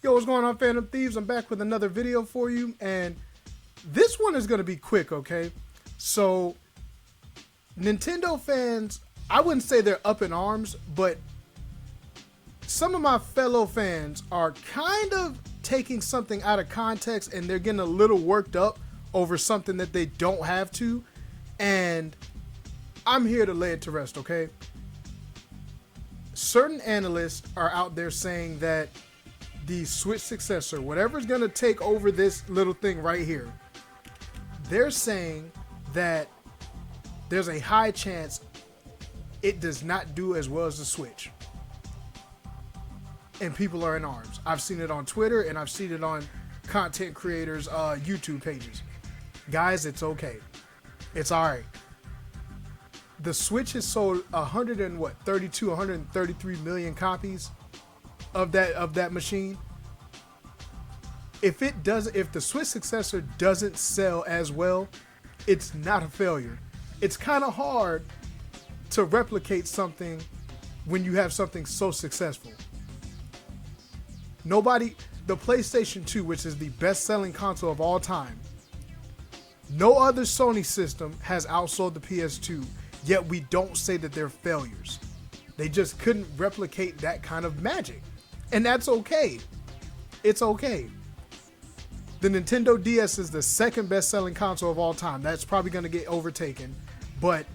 Yo, what's going on, Phantom Thieves? I'm back with another video for you, and this one is going to be quick, okay? So, Nintendo fans, I wouldn't say they're up in arms, but some of my fellow fans are kind of taking something out of context, and they're getting a little worked up over something that they don't have to, and I'm here to lay it to rest, okay? Certain analysts are out there saying that the Switch successor, whatever's going to take over this little thing right here, they're saying that there's a high chance it does not do as well as the Switch. And people are in arms. I've seen it on Twitter and I've seen it on content creators' YouTube pages. Guys, it's okay. It's all right. The Switch has sold 133 million copies of that machine. If the Switch successor doesn't sell as well, it's not a failure. It's kind of hard to replicate something when you have something so successful. The PlayStation 2, which is the best-selling console of all time, no other Sony system has outsold the PS2, yet we don't say that they're failures. They just couldn't replicate that kind of magic. And that's okay. It's okay. The Nintendo DS is the second best-selling console of all time. That's probably going to get overtaken. But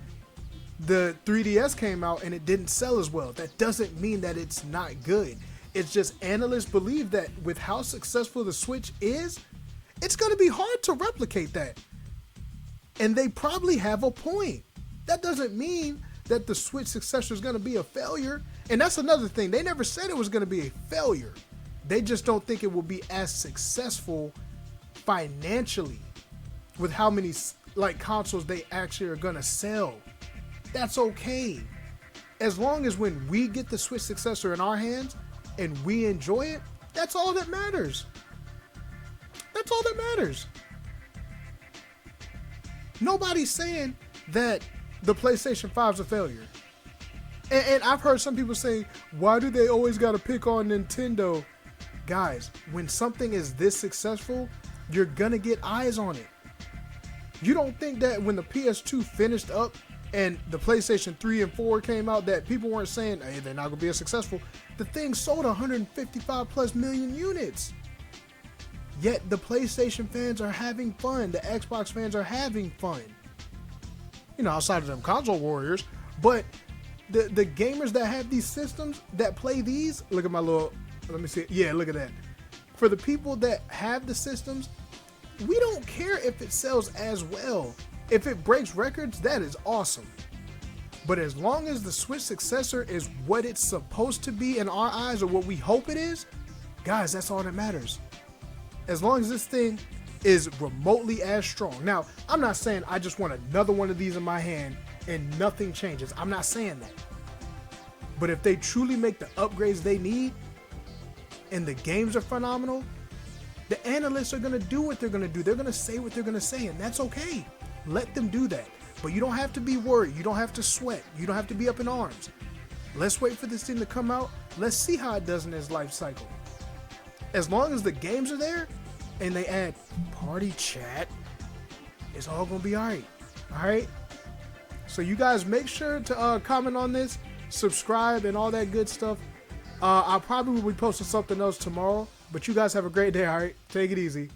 the 3DS came out and it didn't sell as well. That doesn't mean that it's not good. It's just analysts believe that with how successful the Switch is, it's going to be hard to replicate that. And they probably have a point. That doesn't mean that the Switch successor is going to be a failure. And that's another thing. They never said it was going to be a failure. They just don't think it will be as successful financially with how many consoles they actually are going to sell. That's okay. As long as when we get the Switch successor in our hands and we enjoy it, that's all that matters. That's all that matters. Nobody's saying that the PlayStation 5 is a failure. And I've heard some people say, why do they always got to pick on Nintendo? Guys, when something is this successful, you're going to get eyes on it. You don't think that when the PS2 finished up and the PlayStation 3 and 4 came out that people weren't saying, hey, they're not going to be as successful. The thing sold 155 plus million units. Yet the PlayStation fans are having fun. The Xbox fans are having fun. You know, outside of them console warriors. But the gamers that have these systems that play these, look at my little, let me see. Yeah, look at that. For the people that have the systems, we don't care if it sells as well. If it breaks records, that is awesome. But as long as the Switch successor is what it's supposed to be in our eyes, or what we hope it is, guys, that's all that matters. As long as this thing is remotely as strong. Now, I'm not saying I just want another one of these in my hand and nothing changes. I'm not saying that. But if they truly make the upgrades they need and the games are phenomenal, the analysts are going to do what they're going to do. They're going to say what they're going to say, and that's okay. Let them do that. But you don't have to be worried. You don't have to sweat. You don't have to be up in arms. Let's wait for this thing to come out. Let's see how it does in its life cycle. As long as the games are there and they add party chat, it's all going to be all right. All right? So you guys make sure to comment on this, subscribe, and all that good stuff. I'll probably be posting something else tomorrow, but you guys have a great day, all right? Take it easy.